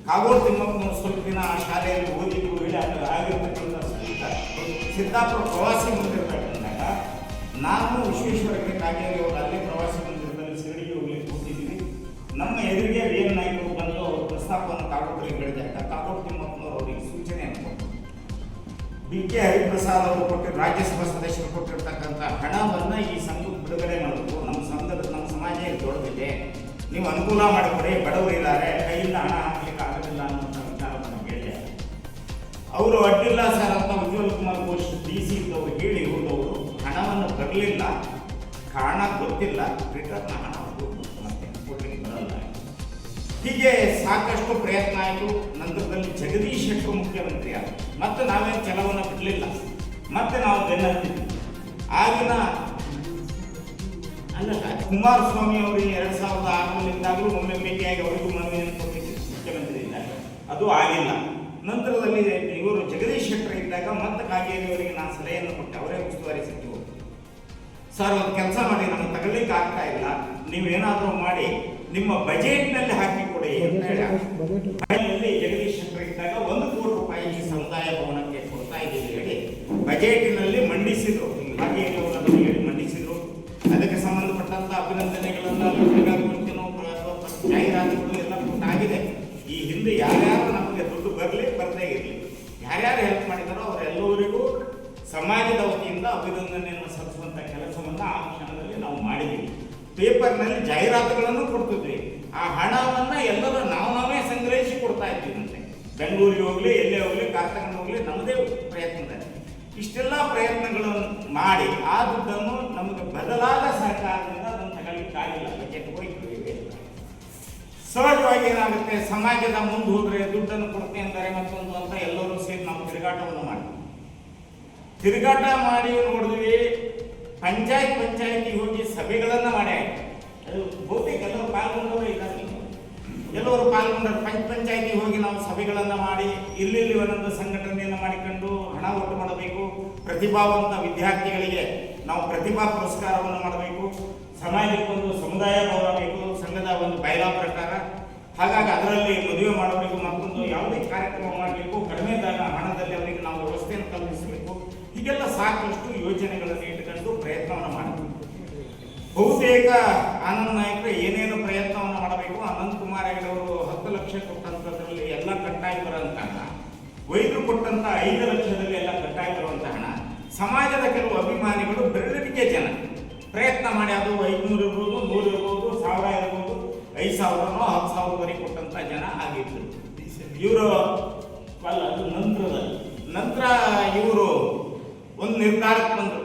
ಕಾಗೋಡು ತಿಮ್ಮಪ್ಪನವರು ಸ್ವಲ್ಪ ದಿನ ಆ ಶಾಲೆಯಲ್ಲಿ ಓದಿದ್ರು ಹೇಳಿ ಆಗಿರ್ತಕ್ಕಂಥ ಸಿದ್ದಾಪುರ ಪ್ರವಾಸಿ ಮಂದಿರದಾಗ ಬಂದಾಗ ನಾನು ವಿಶ್ವೇಶ್ವರಕ್ಕೆ ಕಾಗೇರಿ ಅವರು ಅಲ್ಲೇ ಪ್ರವಾಸಿ ಮಂದಿರದಲ್ಲಿ ಸಿಗಡಿಗೆ ಹೋಗ್ಲಿಕ್ಕೆ ಕೂತಿದ್ದೀವಿ. ನಮ್ಮ ಎದುರಿಗೆ ವಿ.ಎನ್. ನಾಯ್ಕರು ಬಂದು ಅವರು ಪ್ರಸ್ತಾಪವನ್ನು ಕಾಗೋಡರಿಗೆ ಹೇಳಿದಾಗ ಕಾಗೋಡು ತಿಮ್ಮಪ್ಪನವರು ಅವರಿಗೆ ಸೂಚನೆಯನ್ನು ಕೊಟ್ಟರು. ಬಿ.ಕೆ. ಹರಿಪ್ರಸಾದ್ ಅವರು ಕೊಟ್ಟಿರೋ ರಾಜ್ಯಸಭಾ ಸದಸ್ಯರು ಕೊಟ್ಟಿರ್ತಕ್ಕಂಥ ಹಣವನ್ನು ಈ ಸಂಘಕ್ಕೆ ಬಿಡುಗಡೆ ಮಾಡಬೇಕು. ನಮ್ಮ ಸಮಾಜ ದೊಡ್ಡದಿದೆ, ನೀವು ಅನುಕೂಲ ಮಾಡಿಕೊಡಿ, ಬಡವರಿದ್ದಾರೆ, ಕೈಯಿಂದ ಹಣ ಹಾಕಲಿಕ್ಕೆ ಆಗೋದಿಲ್ಲ ಅನ್ನುವಂಥ ವಿಚಾರವನ್ನು ಹೇಳಿದೆ. ಅವರು ಅಡ್ಡಿಲ್ಲ ಸರ್ ಅಂತ ಉಜ್ವಲ್ ಕುಮಾರ್ ಘೋಷ್ DC ಇದ್ದವರು ಹೇಳಿ ಹೋದವರು ಹಣವನ್ನು ಬರಲಿಲ್ಲ, ಕಾರಣ ಗೊತ್ತಿಲ್ಲ, ರಿಟರ್ನ್ ಹಣ ಮತ್ತೆ ಕೊಡಲಿಕ್ಕೆ ಬರಲ್ಲ. ಹೀಗೆ ಸಾಕಷ್ಟು ಪ್ರಯತ್ನ ಆಯಿತು. ನಂತರದಲ್ಲಿ ಜಗದೀಶ್ ಶೆಟ್ಟರು ಮುಖ್ಯಮಂತ್ರಿ ಆದರು. ಮತ್ತೆ ನಾವೇನು ಕೆಲವನ್ನು ಬಿಡಲಿಲ್ಲ, ಮತ್ತೆ ನಾವು ಬೆನ್ನತ್ತಿದ್ವಿ. ಆಗಿನ ಅಲ್ಲ ಕುಮಾರಸ್ವಾಮಿ ಅವರಿಗೆ 2006 ಇದ್ದಾಗಲೂ ಒಮ್ಮೆ ಭೇಟಿಯಾಗಿ ಅವರಿಗೂ ಮನವಿಯನ್ನು ಕೊಟ್ಟಿದ್ದರು ಮುಖ್ಯಮಂತ್ರಿ ಇದ್ದಾಗ, ಅದು ಆಗಿಲ್ಲ. ನಂತರದಲ್ಲಿ ಇವರು ಜಗದೀಶ್ ಶೆಟ್ಟರ್ ಇದ್ದಾಗ ಮತ್ತೆ ಕಾಗೇರಿಯವರಿಗೆ ನಾನು ಸಲಹೆಯನ್ನು ಕೊಟ್ಟೆ, ಅವರೇ ಉಸ್ತುವಾರಿ ಸಚಿವರು. ಸರ್ ಒಂದು ಕೆಲಸ ಮಾಡಿ, ನಮಗೆ ತಗೊಳ್ಳಿಕ್ಕೆ ಆಗ್ತಾ ಇಲ್ಲ, ನೀವೇನಾದರೂ ಮಾಡಿ ನಿಮ್ಮ ಬಜೆಟ್ನಲ್ಲಿ ಹಾಕಿ ಕೊಡಿ ಅಂತ ಹೇಳಿ ಜಗದೀಶ್ ಶೆಟ್ಟರ್ ಇದ್ದಾಗ 1 ಕೋಟಿ ರೂಪಾಯಿ ಈ ಸಮುದಾಯ ಭವನಕ್ಕೆ ಕೊಡ್ತಾ ಇದ್ದೀವಿ ಹೇಳಿ ಬಜೆಟಿನಲ್ಲಿ ಮಂಡಿಸಿದ್ರು. ಕಾಗೇರಿಯವರನ್ನು ಹೇಳಿ ಮಂಡಿಸಿದ್ರು. ಅದಕ್ಕೆ ಸಂಬಂಧಪಟ್ಟಂತ ಅಭಿನಂದನೆಗಳನ್ನು ಜಾಹೀರಾತುಗಳು ಎಲ್ಲ ಆಗಿದೆ. ಈ ಹಿಂದೆ ಯಾರ್ಯಾರು ನಮಗೆ ದುಡ್ಡು ಬರದೇ ಇರಲಿ, ಯಾರ್ಯಾರು ಹೆಲ್ಪ್ ಮಾಡಿದಾರೋ ಅವರೆಲ್ಲರಿಗೂ ಸಮಾಜದ ವತಿಯಿಂದ ಅಭಿನಂದನೆಯನ್ನು ಸಲ್ಲಿಸುವಂಥ ಕೆಲಸವನ್ನು ಆ ಕ್ಷಣದಲ್ಲಿ ನಾವು ಮಾಡಿದ್ದೀವಿ. ಪೇಪರ್ನಲ್ಲಿ ಜಾಹೀರಾತುಗಳನ್ನು ಕೊಡ್ತಿದ್ವಿ. ಆ ಹಣವನ್ನು ಎಲ್ಲರೂ ನಾವೇ ಸಂಗ್ರಹಿಸಿ ಕೊಡ್ತಾ ಇದ್ವಿ. ಮತ್ತೆ ಬೆಂಗಳೂರಿಗೆ ಹೋಗಲಿ, ಎಲ್ಲೇ ಹೋಗಲಿ, ಕಾರ್ಯಕ್ರಮ ಹೋಗಲಿ, ನಮ್ಮದೇ ಪ್ರಯತ್ನದಲ್ಲಿ ಇಷ್ಟೆಲ್ಲ ಪ್ರಯತ್ನಗಳನ್ನು ಮಾಡಿ ಆ ದುಡ್ಡನ್ನು ನಮಗೆ ಬದಲಾದ ಸರ್ಕಾರದಿಂದ ಅದನ್ನು ತಗೊಳ್ಳಿಕ್ಕಾಗಿಲ್ಲ. ಬಜೆಟ್ ಹೋಯ್ತು. ಸಹಜವಾಗಿ ಏನಾಗುತ್ತೆ, ಸಮಾಜದ ಮುಂದೆ ಹೋದರೆ ದುಡ್ಡನ್ನು ಕೊಡ್ತೇನೆ ಅಂತಾರೆ ಮತ್ತೊಂದು ಅಂತ ಎಲ್ಲರೂ ಸೇರಿ ನಾವು ತಿರುಗಾಟವನ್ನು ಮಾಡ್ತೀವಿ. ತಿರುಗಾಟ ಮಾಡಿ ನೋಡಿದ್ವಿ. ಪಂಚಾಯತಿ ಹೋಗಿ ಸಭೆಗಳನ್ನು ಮಾಡಿ ಅದು ಬಹುತೇಕ ಎಲ್ಲರೂ ಪಾಲ್ಗೊಂಡವರು ಇದ್ದಾರೆ. ಎಲ್ಲರೂ ಪಾಲ್ಗೊಂಡರು. ಪಂಚಾಯತಿ ಹೋಗಿ ನಾವು ಸಭೆಗಳನ್ನು ಮಾಡಿ ಇಲ್ಲಿ ಒಂದೊಂದು ಸಂಘಟನೆಯನ್ನು ಮಾಡಿಕೊಂಡು ಹಣ ಒಟ್ಟು ಮಾಡಬೇಕು. ಪ್ರತಿಭಾವಂತ ವಿದ್ಯಾರ್ಥಿಗಳಿಗೆ ನಾವು ಪ್ರತಿಭಾ ಪುರಸ್ಕಾರವನ್ನು ಮಾಡಬೇಕು. ಸಮಾಜಕ್ಕೊಂದು ಸಮುದಾಯ ಭವನ ಬೇಕು, ಸಂಘದ ಒಂದು ಬಯಲಾ ಪ್ರಕಾರ. ಹಾಗಾಗಿ ಅದರಲ್ಲಿ ಮದುವೆ ಮಾಡಬೇಕು, ಮತ್ತೊಂದು ಯಾವುದೇ ಕಾರ್ಯಕ್ರಮ ಮಾಡಬೇಕು, ಕಡಿಮೆ ಹಣದಲ್ಲಿ ಅವರಿಗೆ ನಾವು ವ್ಯವಸ್ಥೆಯನ್ನು ಕಲ್ಪಿಸಬೇಕು. ಹೀಗೆಲ್ಲ ಸಾಕಷ್ಟು ಯೋಜನೆಗಳನ್ನು ಇಟ್ಟುಕೊಂಡು ಪ್ರಯತ್ನವನ್ನು ಮಾಡಬೇಕು. ಬಹುತೇಕ ಆನಂದ್ ನಾಯಕರು ಏನೇನು ಪ್ರಯತ್ನವನ್ನು ಮಾಡಬೇಕು. ಅನಂತಕುಮಾರ್ ಹೆಗಡೆ ಅವರು 10 ಲಕ್ಷ ಕೊಟ್ಟಂಥದ್ರಲ್ಲಿ ಎಲ್ಲ ಕಟ್ಟಾಗಿ ಬರುವಂಥ ಹಣ, ವೈದ್ಯರು ಕೊಟ್ಟಂಥ 5 ಲಕ್ಷದಲ್ಲಿ ಎಲ್ಲ ಕಟ್ಟಾಗಿ ಬರುವಂಥ ಹಣ, ಸಮಾಜದ ಕೆಲವು ಅಭಿಮಾನಿಗಳು ಬೆರಳಿಕೆ ಜನ ಪ್ರಯತ್ನ ಮಾಡಿ ಅದು 500 ಇರ್ಬೋದು, 100 ಇರ್ಬೋದು, 1000 ಇರ್ಬೋದು, 5,000 10,000ವರೆಗೆ ಕೊಟ್ಟಂಥ ಜನ ಆಗಿದ್ರು. ಇವರು ಅದು ನಂತರ ಇವರು ಒಂದು ನಿರ್ಧಾರಕ್ಕೆ ಬಂದರು.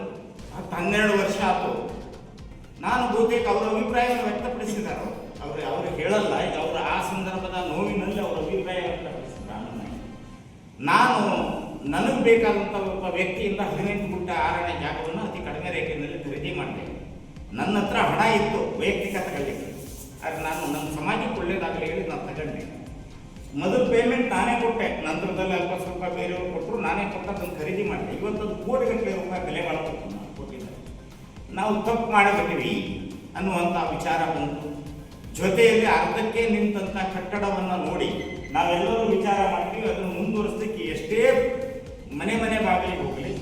12 ವರ್ಷ ಆಯಿತು. ನಾನು ಬಹುತೇಕ ಅವರ ಅಭಿಪ್ರಾಯವನ್ನು ವ್ಯಕ್ತಪಡಿಸಿದ್ದಾರೆ. ಅವರು ಹೇಳಲ್ಲ, ಈಗ ಅವರ ಆ ಸಂದರ್ಭದ ನೋವಿನಲ್ಲಿ ಅವರ ಅಭಿಪ್ರಾಯ ವ್ಯಕ್ತಪಡಿಸಿದ್ದಾರೆ. ನನಗೆ ಬೇಕಾದಂಥ ಒಬ್ಬ ವ್ಯಕ್ತಿಯಿಂದ 18 ಗುಂಟೆ 6ನೇ ಜಾಗವನ್ನು ಅತಿ ಕಡಿಮೆ ರೇಖೆಯಲ್ಲಿ ಖರೀದಿ ಮಾಡಿದೆ. ನನ್ನ ಹತ್ರ ಹಣ ಇತ್ತು ವೈಯಕ್ತಿಕ ತಗೊಳ್ಳಿಕ್ಕೆ, ಆದರೆ ನಾನು ನಮ್ಮ ಸಮಾಜಕ್ಕೆ ಒಳ್ಳೇದಾಗಲಿ ಹೇಳಿ ನಾನು ತಗೊಂಡೆ. ಮೊದಲು ಪೇಮೆಂಟ್ ನಾನೇ ಕೊಟ್ಟೆ, ನಂತರದಲ್ಲಿ ಅಲ್ಪ ಸ್ವಲ್ಪ ಬೇರೆಯವರು ಕೊಟ್ಟರು, ನಾನೇ ಕೊಟ್ಟದನ್ನು ಖರೀದಿ ಮಾಡಿದೆ. ಇವತ್ತದು ಕೋಟಿಗಟ್ಟಲೆ ರೂಪಾಯಿ ಬೆಲೆ ಮಾಡಬೇಕು. ನಾವು ತಪ್ಪು ಮಾಡಿಬಿಟ್ಟಿವಿ ಅನ್ನುವಂಥ ವಿಚಾರ ಬಂತು. ಜೊತೆಯಲ್ಲಿ ಅರ್ಧಕ್ಕೆ ನಿಂತಹ ಕಟ್ಟಡವನ್ನು ನೋಡಿ ನಾವೆಲ್ಲರೂ ವಿಚಾರ ಮಾಡ್ತೀವಿ. ಅದನ್ನು ಮುಂದುವರಿಸಲಿಕ್ಕೆ ಎಷ್ಟೇ ಮನೆ ಬಾಗಿಲಿಗೆ ಹೋಗಲಿ,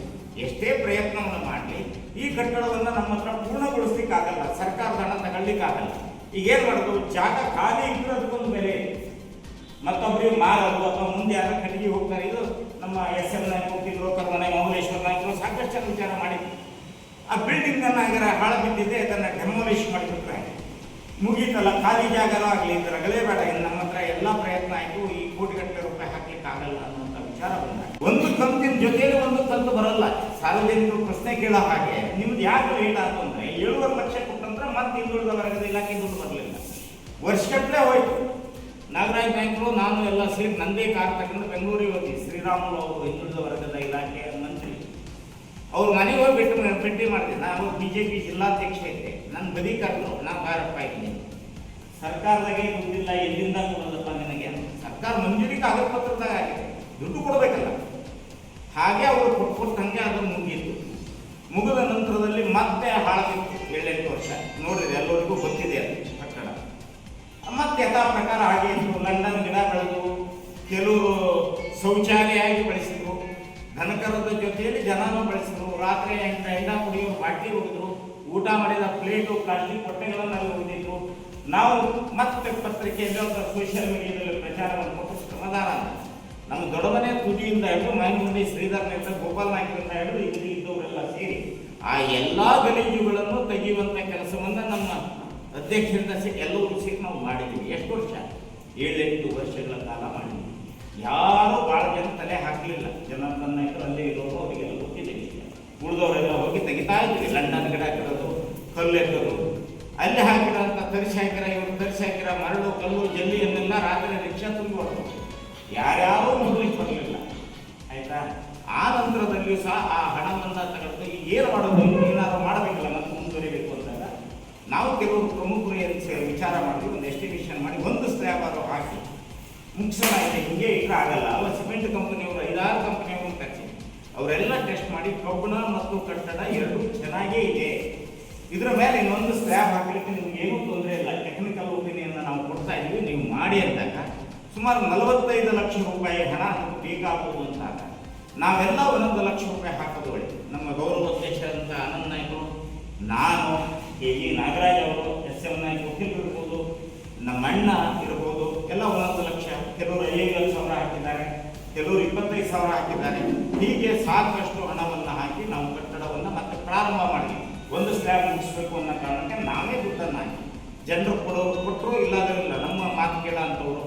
ಎಷ್ಟೇ ಪ್ರಯತ್ನವನ್ನು ಮಾಡಲಿ, ಈ ಕಟ್ಟಡವನ್ನು ನಮ್ಮ ಹತ್ರ ಪೂರ್ಣಗೊಳಿಸ್ಲಿಕ್ಕಾಗಲ್ಲ. ಸರ್ಕಾರದ ಹಣ ತಗೊಳ್ಳಿಕ್ಕಾಗಲ್ಲ. ಈಗೇನು ಮಾಡೋದು, ಜಾಗ ಖಾಲಿ ಇದ್ರೂ ಅದಕ್ಕೊಂದು ಬೆಲೆ, ಮತ್ತೊಬ್ಬರಿಗೆ ಮಾರೋದು ಅಥವಾ ಮುಂದೆ ಯಾರು ಕಟ್ಟಿಗೆ ಹೋಗ್ತಾರೆ. ಇದು ನಮ್ಮ SM ನಾಯ್ಕ ಹೋಗ್ತಿದ್ರು, ಕರ್ಮನೆ ಮೌಲೇಶ್ವರ ನಾಯ್ಕರು ಸಾಕಷ್ಟು ಜನ ವಿಚಾರ ಮಾಡಿದ್ರು. ಆ ಬಿಲ್ಡಿಂಗನ್ನು ಹಾಗಾದ್ರೆ ಹಾಳು ಬಿದ್ದಿದೆ, ಅದನ್ನು ಡೆಮೋಲಿಷ್ ಮಾಡಿಬಿಟ್ರೆ ಮುಗೀತಲ್ಲ, ಖಾಲಿ ಜಾಗನೂ ಆಗಲಿ, ರಗಲೇ ಬೇಡ, ಇನ್ನು ನಮ್ಮ ಹತ್ರ ಎಲ್ಲ ಪ್ರಯತ್ನ ಆಯಿತು, ಈ ಕೋಟಿಗಟ್ಟಲೆ ರೂಪಾಯಿ ಹಾಕ್ಲಿಕ್ಕೆ ಆಗಲ್ಲ ಅನ್ನುವಂಥ ವಿಚಾರ ಬಂದಾಗ ಒಂದು ಕಂತಿನ ಜೊತೆಯಲ್ಲಿ ಒಂದು ಕಂತು ಬರಲ್ಲ. ಸಾರ್ವಜನಿಕರು ಪ್ರಶ್ನೆ ಕೇಳೋ ಹಾಗೆ ನಿಮ್ದು ಯಾಕೆ ಲೇಟ್ ಆಯ್ತು ಅಂದರೆ 7.5 ಲಕ್ಷ ಕೊಟ್ಟಂದ್ರೆ ಮತ್ತೆ ಹಿಂದುಳಿದ ವರ್ಗದ ಇಲಾಖೆ ದುಡ್ಡು ಬರಲಿಲ್ಲ. ವರ್ಷಗಟ್ಟಲೆ ಹೋಯ್ತು. ನಾಗರಾಜ್ ನಾಯ್ಕರು ನಾನು ಎಲ್ಲ ಸೇರಿ ನಂದೇ ಕಾರ್ ತಗೊಂಡು ಬೆಂಗಳೂರಿಗೆ ಹೋಗಿ ಶ್ರೀರಾಮುಲು ಅವರು ಹಿಂದುಳಿದ ವರ್ಗದ ಇಲಾಖೆ ಮಂತ್ರಿ ಅವ್ರ ಮನೆಗೆ ಹೋಗಿ ಭೇಟಿ ಮಾಡಿದೆ. ನಾನು BJP ಜಿಲ್ಲಾಧ್ಯಕ್ಷ ಇದ್ದೆ. ನನ್ನ ಬದಿ ಕರೆದು ನಾನು ಬಾರಪ್ಪ ಇದ್ದೀನಿ, ಸರ್ಕಾರದಾಗೆ ದುಡ್ಡಿಲ್ಲ, ಎಲ್ಲಿಂದ ಕೊಡೋದಪ್ಪ ನಿನಗೆ? ಸರ್ಕಾರ ಮಂಜೂರಿಗೆ ಕಾಗದ ಪತ್ರದಾಗ ಆಗಿದೆ, ದುಡ್ಡು ಕೊಡಬೇಕಲ್ಲ. ಹಾಗೆ ಅವರು ಕೊಟ್ಟಂಗೆ ಅದು ಮುಗಿಯಿತು. ಮುಗಿದ ನಂತರದಲ್ಲಿ ಮತ್ತೆ ಹಾಳಾಗಿತ್ತು 7-8 ವರ್ಷ. ನೋಡಿದ್ರೆ ಎಲ್ಲರಿಗೂ ಗೊತ್ತಿದೆ ಅದು ಕಟ್ಟಡ. ಮತ್ತೆ ಯಥಾ ಪ್ರಕಾರ ಹಾಗೆ ಲಂಡನ್ ಗಿಡ ಬೆಳೆದು ಶೌಚಾಲಯ ಆಗಿ ಬಳಸಿದ್ರು, ದನಕರದ ಜೊತೆಯಲ್ಲಿ ಜನನೂ ಬಳಸಿದ್ರು, ರಾತ್ರಿ ಎಂಡ ಕುಡಿಯೋ ಬಾಟ್ಲಿ ಹೋಗಿದ್ರು, ಊಟ ಮಾಡಿದ ಪ್ಲೇಟು ಪ್ಲಾಸ್ಟಿಕ್ ಹೊಟ್ಟೆಗಳನ್ನು ಅಲ್ಲಿ ಹೋಗಿದ್ರು. ನಾವು ಮತ್ತೆ ಪತ್ರಿಕೆಯಲ್ಲಿ ಸೋಷಿಯಲ್ ಮೀಡಿಯಾದಲ್ಲಿ ಪ್ರಚಾರವನ್ನು ಕೊಟ್ಟು ಶ್ರಮದಾನ ನಮ್ಮ ದೊಡ್ಡಮನೆ ತುದಿಯಿಂದ ಹಿಡಿದು ಮೈನಗುಂಡಿ ಶ್ರೀಧರನಿಂದ ಗೋಪಾಲ್ ನಾಯ್ಕರಿಂದ ಹಿಡಿದು ಇಲ್ಲಿ ಇದ್ದವರೆಲ್ಲ ಸೇರಿ ಆ ಎಲ್ಲ ಗಲೀಜುಗಳನ್ನು ತೆಗೆಯುವಂಥ ಕೆಲಸವನ್ನು ನಮ್ಮ ಅಧ್ಯಕ್ಷರಿಂದ ಎಲ್ಲರೂ ಸೇರಿ ನಾವು ಮಾಡಿದ್ದೀವಿ. ಎಷ್ಟು ವರ್ಷ? 7-8 ವರ್ಷಗಳ ಕಾಲ ಮಾಡಿದ್ದೀವಿ. ಯಾರೂ ಭಾಳ ಜನ ತಲೆ ಹಾಕಲಿಲ್ಲ. ಜನರನ್ನ ಅಲ್ಲೇ ಇರೋರು ಅವರಿಗೆಲ್ಲ ಗೊತ್ತಿದೆ. ಉಳಿದವರೆಲ್ಲ ಹೋಗಿ ತೆಗಿತಾ ಇದ್ವಿ. ಲಂಡನ್ ಗಿಡ ಹಾಕಿರೋದು, ಕಲ್ಲು ಎತ್ತೋದು, ಅಲ್ಲಿ ಹಾಕಿರೋಂಥ ತರಿಸಿ ಹಾಕಿರ, ಇವರು ತರಿಸಿ ಹಾಕಿರ ಮರಳು ಕಲ್ಲು ಜಲ್ಲಿಯನ್ನೆಲ್ಲ ರಾತ್ರಿ ರಿಕ್ಷಾ ತುಂಬಿ ಹೊರಟು ಯಾರ್ಯಾರೂ ಮುಂದಕ್ಕೆ ಬರಲಿಲ್ಲ. ಆಯ್ತಾ? ಆ ನಂತರದಲ್ಲಿಯೂ ಸಹ ಆ ಹಣವನ್ನು ತಗೊಂಡು ಏನು ಮಾಡೋದು, ಏನಾದರೂ ಮಾಡಬೇಕಲ್ಲ, ಮತ್ತೆ ಮುಂದುವರಿಬೇಕು ಅಂದಾಗ ನಾವು ಕೆಲವರು ಪ್ರಮುಖರು ವಿಚಾರ ಮಾಡಿ ಒಂದು ಎಸ್ಟಿಮೇಷನ್ ಮಾಡಿ ಒಂದು ಸ್ಲ್ಯಾಬ್ ಆದರೂ ಹಾಕಿ ಮುಗಿಸೋಣ. ಇದೆ ಹಿಂಗೆ ಇಟ್ಟರೆ ಆಗಲ್ಲ. ಅವ ಸಿಮೆಂಟ್ ಕಂಪನಿಯವರು 5-6 ಕಂಪನಿಯವರು ಕಚ್ಚಿ ಅವರೆಲ್ಲ ಟೆಸ್ಟ್ ಮಾಡಿ ಕಬ್ಬಣ ಮತ್ತು ಕಟ್ಟಡ ಎರಡೂ ಚೆನ್ನಾಗೇ ಇದೆ, ಇದರ ಮೇಲೆ ಇನ್ನೊಂದು ಸ್ಲ್ಯಾಬ್ ಹಾಕಲಿಕ್ಕೆ ನಿಮ್ಗೆ ಏನೂ ತೊಂದರೆ ಇಲ್ಲ, ಟೆಕ್ನಿಕಲ್ ಒಪಿನಿಯನ್ನ ನಾವು ಕೊಡ್ತಾ ಇದ್ದೀವಿ, ನೀವು ಮಾಡಿ ಅಂದಾಗ ಸುಮಾರು 45 ಲಕ್ಷ ರೂಪಾಯಿ ಹಣ ಬೇಕಾಗುವುದು ಅಂತಾಗ ನಾವೆಲ್ಲ 1 ಲಕ್ಷ ರೂಪಾಯಿ ಹಾಕೋದು ಒಳ್ಳೆ. ನಮ್ಮ ಗೌರವ ಅಧ್ಯಕ್ಷರಂತ ಆನಂದ್ ನಾಯ್ಕರು, ನಾನು, ಕೆ.ಇ. ನಾಗರಾಜ್ ಅವರು, ಎಸ್.ಎಂ. ನಾಯ್ಕ ವಕೀಲರು ಇರ್ಬೋದು, ನಮ್ಮ ಅಣ್ಣ ಇರ್ಬೋದು, ಎಲ್ಲ 1 ಲಕ್ಷ, ಕೆಲವರು 5,000 ಹಾಕಿದ್ದಾರೆ, ಕೆಲವರು 25,000 ಹಾಕಿದ್ದಾರೆ. ಹೀಗೆ ಸಾಕಷ್ಟು ಹಣವನ್ನು ಹಾಕಿ ನಾವು ಕಟ್ಟಡವನ್ನು ಮತ್ತೆ ಪ್ರಾರಂಭ ಮಾಡಿ ಒಂದು ಸ್ಲ್ಯಾಬ್ ಮುಗಿಸ್ಬೇಕು ಅನ್ನೋ ಕಾರಣಕ್ಕೆ ನಾವೇ ದುಡ್ಡನ್ನು ಹಾಕಿ ಜನರು ಕೊಟ್ಟರು, ಇಲ್ಲಾದ್ರಿಲ್ಲ. ನಮ್ಮ ಮಾತು ಕೇಳ ಅಂತವರು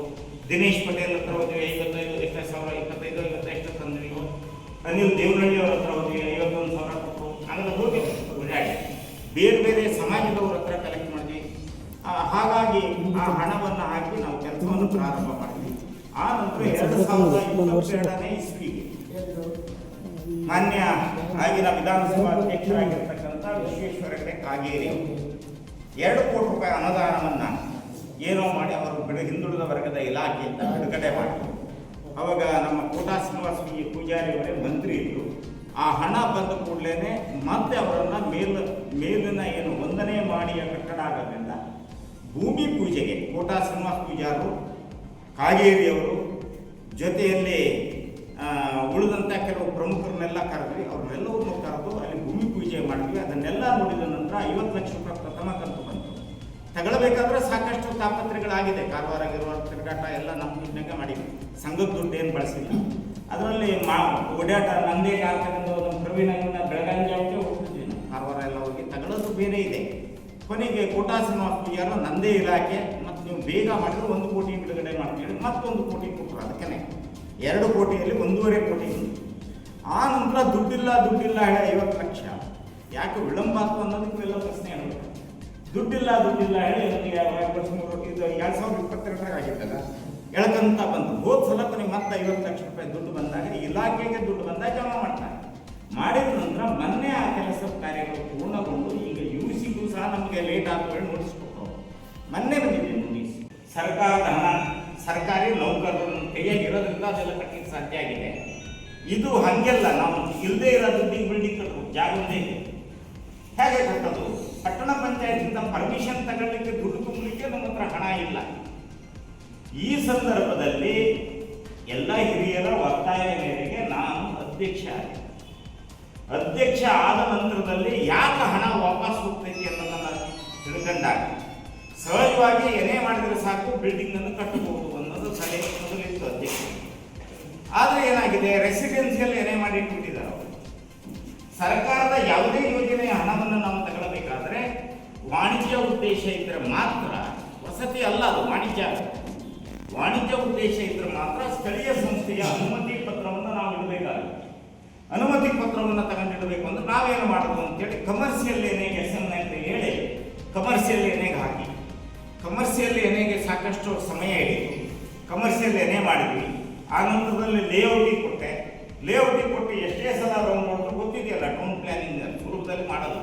ದಿನೇಶ್ ಪಟೇಲ್ ಹತ್ರ ಹೋದ್ವಿ, 25,000 ಎಷ್ಟು ತಂದ್ವಿ. ಅನಿಲ್ ದೇವನಹಳ್ಳಿ ಅವ್ರ ಹತ್ರ ಹೋದ್ವಿ, 51,000 ಕೊಟ್ಟರು. ಆಮೇಲೆ ಹೋಗಿ ಓಡಾಡಿ ಬೇರೆ ಬೇರೆ ಸಮಾಜದವ್ರ ಹತ್ರ ಕಲೆಕ್ಟ್ ಮಾಡಿದ್ವಿ. ಹಾಗಾಗಿ ಆ ಹಣವನ್ನು ಹಾಕಿ ನಾವು ಕೆಲಸವನ್ನು ಪ್ರಾರಂಭ ಮಾಡಿದ್ವಿ. ಆ ನಂತರ 2022ನೇ ಇಸ್ವಿಗೆ ಮಾನ್ಯ ಆಗಿನ ವಿಧಾನಸಭಾ ಅಧ್ಯಕ್ಷರಾಗಿರ್ತಕ್ಕಂಥ ವಿಶ್ವೇಶ್ವರ ಕಾಗೇರಿ 2 ಕೋಟಿ ರೂಪಾಯಿ ಅನುದಾನವನ್ನು ಏನೋ ಮಾಡಿ ಅವರು ಹಿಂದುಳಿದ ವರ್ಗದ ಇಲಾಖೆಯಿಂದ ಬಿಡುಗಡೆ ಮಾಡಿದ್ರು. ಅವಾಗ ನಮ್ಮ ಕೋಟಾ ಶ್ರೀನಿವಾಸ ಪೂಜಾರಿ ಅವರೇ ಮಂತ್ರಿ ಇದ್ದರು. ಆ ಹಣ ಬಂದ ಕೂಡಲೇ ಮತ್ತೆ ಅವರನ್ನು ಮೇಲಿನ ಏನು 1ನೇ ಮಾಡಿಯ ಕಟ್ಟಡ ಆಗೋದ್ರಿಂದ ಭೂಮಿ ಪೂಜೆಗೆ ಕೋಟಾ ಶ್ರೀನಿವಾಸ ಪೂಜಾರು, ಕಾಗೇರಿಯವರು ಜೊತೆಯಲ್ಲಿ ಉಳಿದಂಥ ಕೆಲವು ಪ್ರಮುಖರನ್ನೆಲ್ಲ ಕರೆದ್ವಿ. ಅವ್ರನ್ನೆಲ್ಲವನ್ನೂ ಕರೆದು ಅಲ್ಲಿ ಭೂಮಿ ಪೂಜೆ ಮಾಡಿದ್ವಿ. ಅದನ್ನೆಲ್ಲ ನೋಡಿದ ನಂತರ 50 ಲಕ್ಷ ರೂಪಾಯಿ ಪ್ರಥಮ ಕಂತು ಬಂತು. ತಗೊಳ್ಬೇಕಾದ್ರೆ ಸಾಕಷ್ಟು ತಾಪತ್ರೆಗಳಾಗಿದೆ. ಕಾರವಾರ ತಿರುಗಾಟ ಎಲ್ಲ ನಮ್ಮ ದುಡ್ಡಿನಾಗ ಮಾಡಿದ್ವಿ. ಸಂಘದ ದುಡ್ಡು ಏನು ಬಳಸಿಲ್ಲ. ಅದರಲ್ಲಿ ಓಡಾಟ ನಂದೇ ಕಾರ್ಯಕ್ರಮದಿಂದ ನಮ್ಮ ಪ್ರವೀಣನ ಬೆಳಗಾವಿ ಜಾಗಕ್ಕೆ ಹೋಗ್ತಿದ್ವಿ. ಕಾರವಾರ ಎಲ್ಲ ಹೋಗಿ ತಗೊಳ್ಳೋದು ಬೇರೆ ಇದೆ. ಕೊನೆಗೆ ಕೋಟಾ ಶ್ರೀನಿವಾಸ ಪೂಜಾರು ನಂದೇ ಇಲಾಖೆ ಮತ್ತು ನೀವು ಬೇಗ ಮಾಡಿದ್ರೆ 1 ಕೋಟಿ ಬಿಡುಗಡೆ ಮಾಡ್ತೀವಿ, ಮತ್ತೊಂದು ಕೋಟಿ ಕೊಟ್ಟರು. ಅದಕ್ಕೆ 2 ಕೋಟಿಯಲ್ಲಿ 1.5 ಕೋಟಿ. ಆ ನಂತರ ದುಡ್ಡಿಲ್ಲ ಹೇಳಿ 50 ಲಕ್ಷ ಯಾಕೆ ವಿಳಂಬ ಆಯ್ತು ಅನ್ನೋದಕ್ಕೆ ಎಲ್ಲ ಪ್ರಶ್ನೆ ಹೇಳಬೇಕು. ದುಡ್ಡಿಲ್ಲ ಹೇಳಿ ನನಗೆ 2022 ಆಗಿದ್ದಲ್ಲ ಎಳ್ಕಂತ ಬಂತು. ಹೋದ ಸಲ ಕೊನೆಗೆ ಮತ್ತೆ 50 ಲಕ್ಷ ರೂಪಾಯಿ ದುಡ್ಡು ಬಂದಾಗ ಇಲಾಖೆಗೆ ದುಡ್ಡು ಬಂದಾಗ ಜಮಾ ಮಾಡ್ತಾರೆ. ಮಾಡಿದ ನಂತರ ಮೊನ್ನೆ ಆ ಕೆಲಸ ಕಾರ್ಯಗಳು ಪೂರ್ಣಗೊಂಡು ಈಗ UCಗೂ ಸಹ ನಮಗೆ ಲೇಟ್ ಆದಗಳು ನೋಟಿಸ್ ಕೊಟ್ಟರು. ಮೊನ್ನೆ ಬಂದಿದೆ ನೋಟಿಸ್. ಸರ್ಕಾರದ ಹಣ ಸರ್ಕಾರಿ ನೌಕರರ ಕೈಯಾಗಿರೋದ್ರಿಂದ ಅದೆಲ್ಲ ಕಟ್ಟಲಿಕ್ಕೆ ಸಾಧ್ಯ ಆಗಿದೆ. ಇದು ಹಂಗೆಲ್ಲ ನಾವು ಇಲ್ಲದೆ ಇರೋ ದುಡ್ಡಿಗೆ ಬಿಲ್ಡಿಂಗ್ ಕಟ್ಟೋದು ಜಾಗದೇ ಇದೆ. ಹೇಗೆ ಕಟ್ಟೋದು? ಪಟ್ಟಣ ಪಂಚಾಯತಿಂದ ಪರ್ಮಿಷನ್ ತಗೊಳ್ಳಿಕ್ಕೆ ದುಡ್ಡು ತುಂಬಲಿಕ್ಕೆ ನಮ್ಮ ಹತ್ರ ಹಣ ಇಲ್ಲ. ಈ ಸಂದರ್ಭದಲ್ಲಿ ಎಲ್ಲ ಹಿರಿಯರ ಒತ್ತಾಯ ಮೇರೆಗೆ ನಾನು ಅಧ್ಯಕ್ಷ ಆದ ನಂತರದಲ್ಲಿ ಯಾಕೆ ಹಣ ವಾಪಸ್ ಹೋಗ್ತೈತಿ ಅನ್ನೋದನ್ನು ತಿಳ್ಕೊಂಡಾಗ ಸಹಜವಾಗಿ ಏನೇ ಮಾಡಿದರೆ ಸಾಕು ಬಿಲ್ಡಿಂಗ್ ಅನ್ನು ಕಟ್ಟಬಹುದು ಅನ್ನೋದು ಸಲಹೆ ಮೊದಲಿತ್ತು ಅಧ್ಯಕ್ಷ. ಆದರೆ ಏನಾಗಿದೆ, ರೆಸಿಡೆನ್ಸಿಯಲ್ ಏನೇ ಮಾಡಿ ಇಟ್ಬಿಟ್ಟಿದ್ದಾರೆ ಅವರು. ಸರ್ಕಾರದ ಯಾವುದೇ ಯೋಜನೆಯ ಹಣವನ್ನು ನಾವು ತಗೊಳ್ಳಬೇಕಾದ್ರೆ ವಾಣಿಜ್ಯ ಉದ್ದೇಶ ಇದ್ದರೆ ಮಾತ್ರ, ವಸತಿ ಅಲ್ಲ ಅದು ವಾಣಿಜ್ಯ ಉದ್ದೇಶ ಇದ್ದರೆ ಮಾತ್ರ ಸ್ಥಳೀಯ ಸಂಸ್ಥೆಯ ಅನುಮತಿ ಪತ್ರವನ್ನು ನಾವು ಇಡಬೇಕಾಗುತ್ತೆ. ಅನುಮತಿ ಪತ್ರವನ್ನು ತಗೊಂಡಿಡಬೇಕು ಅಂದ್ರೆ ನಾವೇನು ಮಾಡೋದು ಅಂತೇಳಿ ಕಮರ್ಷಿಯಲ್ ಏನೇಗೆ ಎಸ್.ಎಂ. ನಾಯ್ಕರು ಹೇಳಿ ಕಮರ್ಷಿಯಲ್ ಏನೇಗೆ ಹಾಕಿ, ಕಮರ್ಷಿಯಲ್ ಏನೇಗೆ ಸಾಕಷ್ಟು ಸಮಯ ಹಿಡಿತು. ಕಮರ್ಷಿಯಲ್ ಏನೇ ಮಾಡಿದ್ವಿ. ಆ ನಂತರದಲ್ಲಿ ಲೇಔಟಿಗೆ ಕೊಟ್ಟು ಎಷ್ಟೇ ಸಲ ರೌಂಡ್ ಮಾಡಿದ್ರು ಗೊತ್ತಿದೆಯಲ್ಲ, ಟೌನ್ ಪ್ಲಾನಿಂಗ್ ಸ್ವರೂಪದಲ್ಲಿ ಮಾಡೋದು.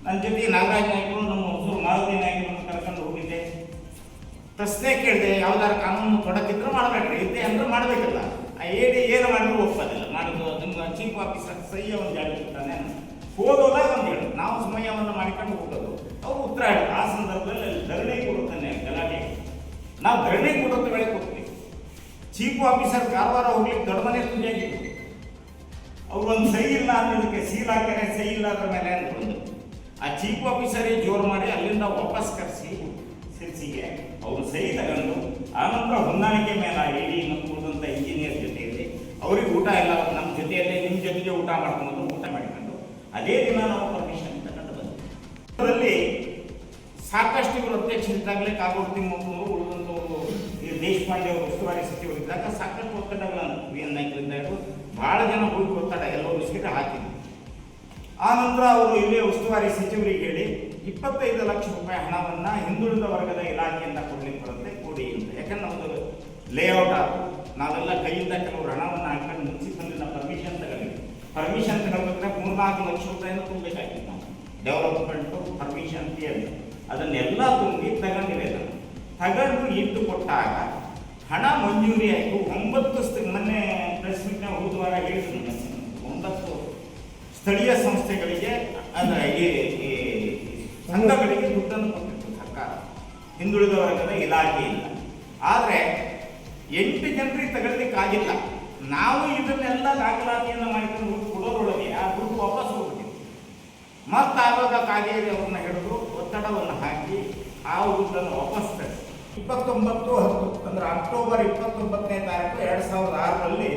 ನನ್ನ ಜೊತೆ ನಾಗರಾಜ್ ನಾಯ್ಕರು, ನಮ್ಮ ಹೊಸೂರು ಮಾರುತಿ ನಾಯ್ಕರನ್ನು ಕರ್ಕೊಂಡು ಹೋಗಿದ್ದೆ. ಪ್ರಶ್ನೆ ಕೇಳಿದೆ, ಯಾವ್ದಾರು ಕಾನೂನು ತೊಡಕಿದ್ರು ಮಾಡಬೇಕ್ರಿ, ಇದ್ದೆ ಅಂದ್ರೆ ಮಾಡಬೇಕಲ್ಲ. ಏನು ಮಾಡಿದ್ರು ಒಪ್ಪೋದಿಲ್ಲ. ಮಾಡೋದು ನಿಮ್ಮ ಚೀಫ್ ಆಫೀಸರ್ ಸಹ್ಯ ಒಂದು ಜಾಗ ಇರ್ತಾನೆ, ಹೋಗೋದಾಗ ಒಂದು ಹೇಳು, ನಾವು ಸಮಯವನ್ನು ಮಾಡಿಕೊಂಡು ಹೋಗೋದು. ಅವ್ರು ಉತ್ತರ ಹೇಳಿ. ಆ ಸಂದರ್ಭದಲ್ಲಿ ಧರಣಿ ಕೊಡುತ್ತಾನೆ ಗಲಾಟೆ. ನಾವು ಧರಣಿ ಕೊಡೋದು ವೇಳೆ ಕೊಡ್ತೀವಿ. ಚೀಫ್ ಆಫೀಸರ್ ಕಾರವಾರ ಹೋಗ್ಲಿಕ್ಕೆ ದೊಡ್ಡಮನೆ ತುದಿಯಾಗಿತ್ತು. ಅವ್ರು ಒಂದು ಸಹಿ ಇಲ್ಲ ಅನ್ನೋದಕ್ಕೆ ಸೀಲ್ ಹಾಕ್ಯಾರೆ, ಸಹಿ ಇಲ್ಲ ಅದ್ರ ಮೇಲೆ ಅಂದ್ಕೊಂಡು ಆ ಚೀಫ್ ಆಫೀಸರಿಗೆ ಜೋರು ಮಾಡಿ ಅಲ್ಲಿಂದ ವಾಪಸ್ ಕರೆಸಿ ಸಿರ್ಸಿಗೆ ಅವರು ಸಹಿ ತಗೊಂಡು ಆನಂತರ ಹೊಂದಾಣಿಕೆ ಮೇಲೆ ಇಡಿ ಮತ್ತು ಉಳಿದಂಥ ಇಂಜಿನಿಯರ್ ಜೊತೆಯಲ್ಲಿ ಅವ್ರಿಗೆ ಊಟ ಎಲ್ಲ ನಮ್ಮ ಜೊತೆಯಲ್ಲೇ ನಿಮ್ಮ ಜೊತೆಗೆ ಊಟ ಮಾಡ್ಕೊಂಡು ಊಟ ಮಾಡಿಕೊಂಡು ಅದೇ ದಿನ ನಾವು ಪರ್ಮಿಷನ್ ತಗೊಂಡು ಬಂದ್ವಿ. ಅದರಲ್ಲಿ ಸಾಕಷ್ಟು ಇವರು ಅಧ್ಯಕ್ಷರಿದ್ದಾಗಲೇ ಕಾಗೋಡು ತಿಮ್ಮಪ್ಪನವರು ಉಳಿದಂಥವರು ದೇಶಪಾಂಡೆ ಅವರು ಉಸ್ತುವಾರಿ ಸಚಿವರಿದ್ದಾಗ ಸಾಕಷ್ಟು ಒತ್ತಡಗಳನ್ನು ವಿ.ಎನ್. ನಾಯ್ಕರಿಂದ ಹಿಡಿದು ಭಾಳ ಜನ ಹೋಗಿ ಒತ್ತಡ ಎಲ್ಲರೂ ಸೇರಿ ಹಾಕಿದ್ರು. ಆ ನಂತರ ಅವರು ಇಲ್ಲೇ ಉಸ್ತುವಾರಿ ಸಚಿವರಿಗೆ ಹೇಳಿ 25 ಲಕ್ಷ ರೂಪಾಯಿ ಹಣವನ್ನು ಹಿಂದುಳಿದ ವರ್ಗದ ಇಲಾಖೆಯಿಂದ ಕೊಡ್ಲಿಕ್ಕೆ ಬರುತ್ತೆ ಕೊಡಿ ಅಂತ. ಯಾಕಂದ್ರೆ ನಮ್ಮದು ಲೇಔಟ್ ಆಯಿತು, ನಾವೆಲ್ಲ ಕೈಯಿಂದ ಕೆಲವರು ಹಣವನ್ನು ಹಾಕೊಂಡು ಮುನ್ಸಿಪಲ್ನ ಪರ್ಮಿಷನ್ ತಗೊಳ್ಬೇಕಾದ್ರೆ 3-4 ಲಕ್ಷ ರೂಪಾಯಿನ ತುಂಬಬೇಕಾಗಿತ್ತು ನಾವು. ಡೆವಲಪ್ಮೆಂಟು ಪರ್ಮಿಷನ್ ಅಂತ ಅದನ್ನೆಲ್ಲ ತುಂಬಿ ತಗೊಂಡಿವೆ. ತಗೊಂಡು ಇಟ್ಟು ಕೊಟ್ಟಾಗ ಹಣ ಮಂಜೂರಿ ಆಯಿತು. 9 ಮೊನ್ನೆ ಪ್ರೆಸ್ ಮೀಟ್ನ ಹೋದವಾರ ಹೇಳಿದ್ರು, 9 ಸ್ಥಳೀಯ ಸಂಸ್ಥೆಗಳಿಗೆ ಅಂದರೆ ಈ ಸಂಘಗಳಿಗೆ ದುಡ್ಡನ್ನು ಕೊಟ್ಟಿತ್ತು ಸರ್ಕಾರ ಹಿಂದುಳಿದ ವರ್ಗದ ಇಲಾಖೆಯಿಂದ. ಆದರೆ 8 ಜನರಿಗೆ ತಗೊಳ್ಳಿಕ್ಕಾಗಿಲ್ಲ. ನಾವು ಇದನ್ನೆಲ್ಲ ದಾಖಲಾತಿಯನ್ನು ಮಾಡಿಕೊಂಡು ದುಡ್ಡು ಕೊಡೋದ್ರೊಳಗೆ ಆ ದುಡ್ಡು ವಾಪಸ್ ಹೋಗ್ಬಿಟ್ಟಿತ್ತು. ಮತ್ತು ಆವಾಗ ಕಾಗೇರಿ ಅವ್ರನ್ನ ಹಿಡಿದು ಒತ್ತಡವನ್ನು ಹಾಕಿ ಆ ದುಡ್ಡನ್ನು ವಾಪಸ್ ತರಿಸಿ 29/10 ಅಂದರೆ ಅಕ್ಟೋಬರ್ 29ನೇ ತಾರೀಕು 2006ರಲ್ಲಿ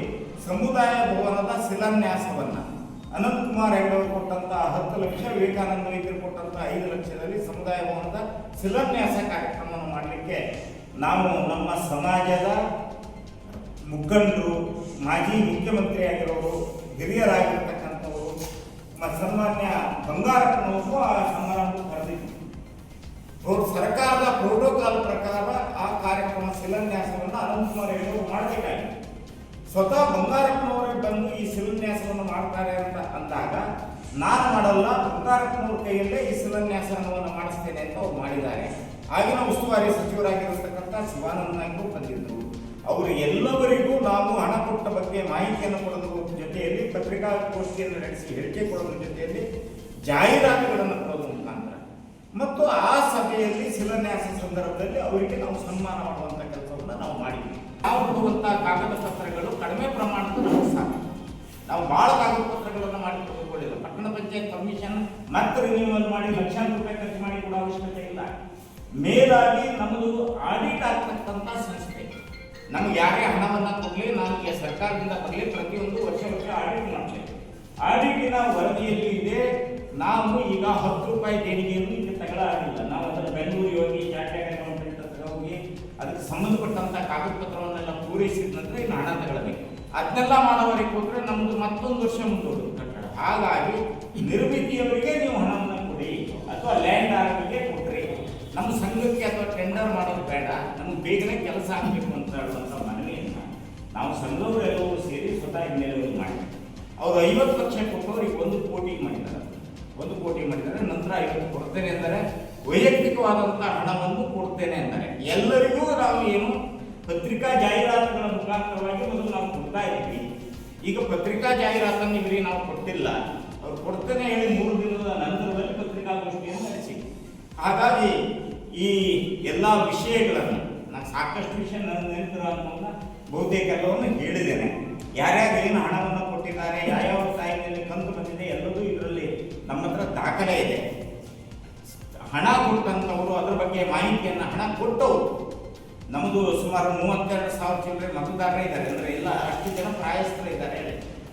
ಸಮುದಾಯ ಭವನದ ಶಿಲಾನ್ಯಾಸವನ್ನು ಅನಂತಕುಮಾರ್ ಹೆಗಡೆ ಅವರು ಕೊಟ್ಟಂತ 10 ಲಕ್ಷ, ವಿವೇಕಾನಂದ ವೈದ್ಯರು ಕೊಟ್ಟಂತ 5 ಲಕ್ಷದಲ್ಲಿ ಸಮುದಾಯ ಭವನದ ಶಿಲಾನ್ಯಾಸ ಕಾರ್ಯಕ್ರಮವನ್ನು ಮಾಡಲಿಕ್ಕೆ ನಾವು ನಮ್ಮ ಸಮಾಜದ ಮುಖಂಡರು, ಮಾಜಿ ಮುಖ್ಯಮಂತ್ರಿ ಆಗಿರೋರು, ಹಿರಿಯರಾಗಿರ್ತಕ್ಕಂಥವರು, ಸನ್ಮಾನ್ಯ ಬಂಗಾರಪ್ಪನವರು ಆ ಸಮಾರಂಭ ಕರೆದಿದ್ರು. ಸರ್ಕಾರದ ಪ್ರೋಟೋಕಾಲ್ ಪ್ರಕಾರ ಆ ಕಾರ್ಯಕ್ರಮ ಶಿಲಾನ್ಯಾಸವನ್ನು ಅನಂತಕುಮಾರ್ ಹೆಗಡೆ ಅವರು ಮಾಡಬೇಕಾಗಿತ್ತು. ಸ್ವತಃ ಬಂಗಾರಪ್ಪನವರೇ ಬಂದು ಈ ಶಿಲಾನ್ಯಾಸವನ್ನು ಮಾಡ್ತಾರೆ ಅಂತ ಅಂದಾಗ ನಾನು ಮಾಡಲ್ಲ, ಬಂಗಾರಪ್ಪನವ್ರ ಕೈಯಲ್ಲೇ ಈ ಶಿಲಾನ್ಯಾಸವನ್ನು ಮಾಡಿಸ್ತೇನೆ ಅಂತ ಅವ್ರು ಮಾಡಿದ್ದಾರೆ. ಆಗಿನ ಉಸ್ತುವಾರಿ ಸಚಿವರಾಗಿರತಕ್ಕಂಥ ಶಿವಾನಂದ ನಾಯ್ಕರು ಬಂದಿದ್ದರು. ಅವರು ಎಲ್ಲವರಿಗೂ ನಾವು ಹಣ ಕೊಟ್ಟ ಬಗ್ಗೆ ಮಾಹಿತಿಯನ್ನು ಕೊಡೋದ್ರ ಜೊತೆಯಲ್ಲಿ ಪತ್ರಿಕಾಗೋಷ್ಠಿಯನ್ನು ನಡೆಸಿ ಹೇಳಿಕೆ ಕೊಡೋದ್ರ ಜೊತೆಯಲ್ಲಿ ಜಾಹೀರಾತುಗಳನ್ನು ಕೊಡೋದ್ರ ಮುಖಾಂತರ ಮತ್ತು ಆ ಸಭೆಯಲ್ಲಿ ಶಿಲಾನ್ಯಾಸ ಸಂದರ್ಭದಲ್ಲಿ ಅವರಿಗೆ ನಾವು ಸನ್ಮಾನ ಮಾಡುವಂಥ ಕೆಲಸವನ್ನು ನಾವು ಮಾಡಿದ್ವಿ. ನಾವು ಕೊಡುವಂಥ ಕಾಗದ ಪತ್ರಗಳು ಕಡಿಮೆ ಪ್ರಮಾಣದ ನಮಗೆ ಸಾಕು. ನಾವು ಭಾಳ ಕಾಗದ ಪತ್ರಗಳನ್ನು ಮಾಡಿ ಕೊಡೋದಿಲ್ಲ. ಪಟ್ಟಣ ಪಂಚಾಯತ್ ಪರ್ಮಿಷನ್ ಮತ್ತೆ ರಿನ್ಯೂವಲ್ ಮಾಡಿ ಲಕ್ಷಾಂತರ ರೂಪಾಯಿ ಖರ್ಚು ಮಾಡಿ ಕೊಡೋ ಅವಶ್ಯಕತೆ ಇಲ್ಲ. ಮೇಲಾಗಿ ನಮ್ಮದು ಆಡಿಟ್ ಆಗ್ತಕ್ಕಂಥ ಸಂಸ್ಥೆ. ನಮ್ಗೆ ಯಾರೇ ಹಣವನ್ನು ಕೊಡಲಿ, ನಮಗೆ ಸರ್ಕಾರದಿಂದ ಬರಲಿ, ಪ್ರತಿಯೊಂದು ವರ್ಷ ಆಡಿಟ್ ಮಾಡ್ತೇವೆ. ಆಡಿಟಿನ ವರದಿಯಲ್ಲಿ ಇದೆ ನಾವು ಈಗ 10 ರೂಪಾಯಿ ದೇಣಿಗೆಯನ್ನು ಈಗ ತಗೊಳ್ಳಾಗಿಲ್ಲ. ನಾವು ಅದನ್ನು ಬೆಂಗಳೂರು ಹೋಗಿ ಚಾರ್ಟರ್ಡ್ ಅಕೌಂಟೆಂಟ್ ಹತ್ರ ಹೋಗಿ ಅದಕ್ಕೆ ಸಂಬಂಧಪಟ್ಟಂಥ ಕಾಗದ ಪತ್ರವನ್ನೆಲ್ಲ ಪೂರೈಸಿದ ನಂತರ ಇನ್ನು ಹಣ ತಗೊಳ್ಬೇಕು. ಅದನ್ನೆಲ್ಲ ಮಾಡೋವರೆಗೆ ಹೋದರೆ ನಮ್ಮದು ಮತ್ತೊಂದು ವರ್ಷ ಮುಂದೂಡುದು ಕಟ್ಟಡ. ಹಾಗಾಗಿ ನಿರ್ಮಿತಿಯವರಿಗೆ ನೀವು ಹಣವನ್ನು ಕೊಡಿ ಅಥವಾ ಲ್ಯಾಂಡ್ ಆರ್ಮಿಗೆ ಕೊಟ್ಟರೆ ನಮ್ಮ ಸಂಘಕ್ಕೆ ಅಥವಾ ಟೆಂಡರ್ ಮಾಡೋದು ಬೇಡ, ನಮಗೆ ಬೇಗನೆ ಕೆಲಸ ಆಗಬೇಕು ಅಂತ ಹೇಳುವಂಥ ಮನವಿಯನ್ನು ನಾವು ಸಂಘವರೆಲ್ಲರೂ ಸೇರಿ ಸ್ವತಃ ಹಿನ್ನೆಲೆಯಲ್ಲಿ ಮಾಡಿ ಅವರು 50 ಲಕ್ಷ ಕೊಟ್ಟವರಿಗೆ 1 ಕೋಟಿ ಮಾಡಿದ್ದಾರೆ. 1 ಕೋಟಿ ಮಾಡಿದ್ದಾರೆ. ನಂತರ 50 ಕೊಡ್ತೇನೆ ಅಂದರೆ ವೈಯಕ್ತಿಕವಾದಂಥ ಹಣವನ್ನು ಕೊಡ್ತೇನೆ ಅಂದರೆ ಎಲ್ಲರಿಗೂ ನಾವು ಏನು ಪತ್ರಿಕಾ ಜಾಹೀರಾತುಗಳ ಮುಖಾಂತರವಾಗಿ ಮೊದಲು ನಾವು ಕೊಡ್ತಾ ಇದ್ದೀವಿ. ಈಗ ಪತ್ರಿಕಾ ಜಾಹೀರಾತನ್ನು ಇವರಿಗೆ ನಾವು ಕೊಟ್ಟಿಲ್ಲ. ಅವ್ರು ಕೊಡ್ತೇನೆ ಹೇಳಿ 3 ದಿನದ ನಂತರದಲ್ಲಿ ಪತ್ರಿಕಾಗೋಷ್ಠಿಯನ್ನು ನಡೆಸಿ. ಹಾಗಾಗಿ ಈ ಎಲ್ಲ ವಿಷಯಗಳನ್ನು ನಾನು ಸಾಕಷ್ಟು ವಿಷಯ ನನ್ನ ನೆನಪಿರೋ ಅನ್ನೋದನ್ನ ಬಹುತೇಕ ಎಲ್ಲವನ್ನು ಹೇಳಿದ್ದೇನೆ. ಯಾರ್ಯಾರು ಏನು ಹಣವನ್ನು ಕೊಟ್ಟಿದ್ದಾರೆ, ಯಾವ್ಯಾವ ಟೈಮ್ನಲ್ಲಿ ಕಂತು ಬಂದಿದೆ ಎಲ್ಲದೂ ಇದರಲ್ಲಿ ನಮ್ಮ ಹತ್ರ ದಾಖಲೆ ಇದೆ. ಹಣ ಕೊಟ್ಟಂಥವರು ಅದರ ಬಗ್ಗೆ ಮಾಹಿತಿಯನ್ನು ಹಣ ಕೊಟ್ಟವರು ನಮ್ಮದು ಸುಮಾರು 32,000 ಚಿಲ್ಲರೆ ಮತದಾರರೇ ಇದ್ದಾರೆ. ಅಂದರೆ ಎಲ್ಲ ಅಷ್ಟು ಜನ ಪ್ರಾಯಸ್ಥರು ಇದ್ದಾರೆ.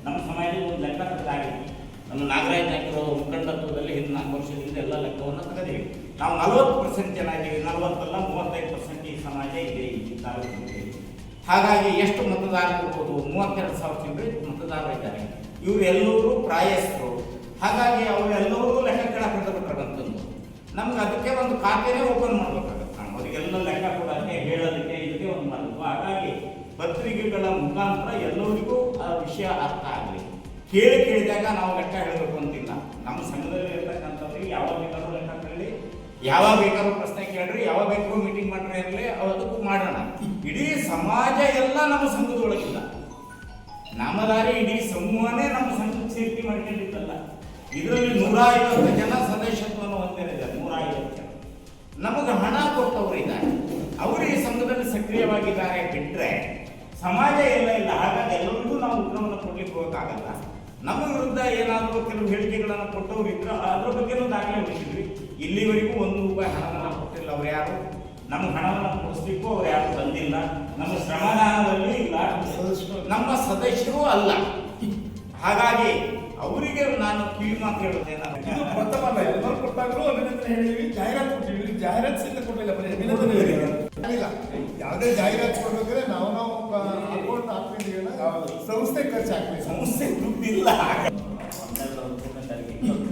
ನಮ್ಮ ಸಮಾಜದಲ್ಲಿ ಒಂದು ಲೆಕ್ಕ ತೆಗೆದಾಗಿದೆ. ನಮ್ಮ ನಾಗರಾಜ್ ನಾಯ್ಕರು ಮುಖಂಡತ್ವದಲ್ಲಿ ಹಿಂದೆ 4 ವರ್ಷದಿಂದ ಎಲ್ಲ ಲೆಕ್ಕವನ್ನು ತೆಗೆದಿವಿ. ನಾವು 40% ಜನ ಇದ್ದೀವಿ. 40 ಅಲ್ಲ 35% ಈ ಸಮಾಜ ಇದೆ ಈ ತಾಲೂಕಿನಲ್ಲಿ. ಹಾಗಾಗಿ ಎಷ್ಟು ಮತದಾರರು ಇರ್ಬೋದು? 32,000 ಚಿಲ್ಲರೆ ಮತದಾರರು ಇದ್ದಾರೆ. ಇವರೆಲ್ಲರೂ ಪ್ರಾಯಸ್ಥರು. ಹಾಗಾಗಿ ಅವರೆಲ್ಲರೂ ಲೆಕ್ಕ ಕೇಳಕ್ಕೆ ಹಿಡಿದುಬಿಟ್ರಂತಂದು ನಮ್ಗೆ ಅದಕ್ಕೆ ಒಂದು ಖಾತೆನೇ ಓಪನ್ ಮಾಡಬೇಕಾಗುತ್ತೆ. ನಾವು ಅವರಿಗೆಲ್ಲ ಲೆಕ್ಕ ಕೊಡೋಕ್ಕೆ ಹೇಳೋದಕ್ಕೆ ಇದಕ್ಕೆ ಒಂದು ಮಾಡಬೇಕು. ಹಾಗಾಗಿ ಪತ್ರಿಕೆಗಳ ಮುಖಾಂತರ ಎಲ್ಲರಿಗೂ ಆ ವಿಷಯ ಅರ್ಥ ಆಗಲಿ. ಕೇಳಿದಾಗ ನಾವು ಲೆಕ್ಕ ಹೇಳಬೇಕು ಅಂತಿಲ್ಲ. ನಮ್ಮ ಸಂಘದಲ್ಲಿ ಇರ್ತಕ್ಕಂಥವ್ರಿಗೆ ಯಾವಾಗ ಬೇಕಾದ್ರೂ ಲೆಕ್ಕ ಕೇಳಿ, ಯಾವಾಗ ಬೇಕಾದ್ರೂ ಪ್ರಶ್ನೆ ಕೇಳ್ರಿ, ಯಾವಾಗ ಬೇಕಾದ್ರೂ ಮೀಟಿಂಗ್ ಮಾಡ್ರಿ ಇರಲಿ, ಅದಕ್ಕೂ ಮಾಡೋಣ. ಇಡೀ ಸಮಾಜ ಎಲ್ಲ ನಮ್ಮ ಸಂಘದೊಳಗಿಲ್ಲ. ನಾಮಧಾರಿ ಇಡೀ ಸಮೂಹನೇ ನಮ್ಮ ಸಂಘಕ್ಕೆ ಸೇರ್ಪಡೆ ಮಾಡ್ಕೊಂಡಿದ್ದಲ್ಲ. ಇದರಲ್ಲಿ 150 ಜನ ಸದಸ್ಯತ್ವವನ್ನು ಹೊಂದಿದ್ದಾರೆ. 150 ಜನ ನಮಗೆ ಹಣ ಕೊಟ್ಟವರು ಇದ್ದಾರೆ. ಅವರು ಈ ಸಂಘದಲ್ಲಿ ಸಕ್ರಿಯವಾಗಿದ್ದಾರೆ ಬಿಟ್ಟರೆ ಸಮಾಜ ಎಲ್ಲ ಇಲ್ಲ. ಹಾಗಾಗಿ ಎಲ್ಲರಿಗೂ ನಾವು ಉತ್ತರವನ್ನು ಕೊಡ್ಲಿಕ್ಕೆ ಹೋಗೋಕ್ಕಾಗಲ್ಲ. ನಮ್ಮ ವಿರುದ್ಧ ಏನಾದರೂ ಕೆಲವು ಹೇಳಿಕೆಗಳನ್ನು ಕೊಟ್ಟವ್ರು ಇದ್ರೆ ಅದ್ರ ಬಗ್ಗೆನೂ ದಾಖಲೆ ಹೊಡಿಸಿದ್ವಿ. ಇಲ್ಲಿವರೆಗೂ 1 ರೂಪಾಯಿ ಹಣವನ್ನು ಕೊಟ್ಟಿಲ್ಲ ಅವ್ರು ಯಾರು. ನಮ್ಮ ಹಣವನ್ನು ಕೊಡಿಸ್ಲಿಕ್ಕೂ ಅವ್ರು ಯಾರು ಬಂದಿಲ್ಲ. ನಮ್ಮ ಶ್ರಮದಾನದಲ್ಲಿ ಇಲ್ಲ, ನಮ್ಮ ಸದಸ್ಯರೂ ಅಲ್ಲ. ಹಾಗಾಗಿ ಅವರಿಗೆ ನಾನು ಕಿವಿ ಮಾತು ಹೇಳೋದೇನಾದ್ರು ಇದು ಪ್ರಥಮ ಅಲ್ಲ, ಎಲ್ಲರೂ ಕೊಟ್ಟಾಗಲೂ ಅಭಿನಂದನೆ ಹೇಳಿದ್ವಿ, ಜಾಹೀರಾತು ಕೊಟ್ಟಿವಿ. ಇವ್ರಿಗೆ ಜಾಹೀರಾತು ಸಹಿತ ಕೊಡಲಿಲ್ಲ, ಬರೀ ಅಭಿನಂದನೆ ಹೇಳಿಲ್ಲ. ಯಾವುದೇ ಜಾಹೀರಾತು ಕೊಡ್ಬೇಕಾದ್ರೆ ನಾವು ಅಕೌಂಟ್ ಹಾಕ್ಕೊಂಡಿದ್ದೀವಿ, ಸಂಸ್ಥೆ ಖರ್ಚು ಹಾಕ್ತೀವಿ, ಸಂಸ್ಥೆ ದುಡ್ಡಿಲ್ಲ.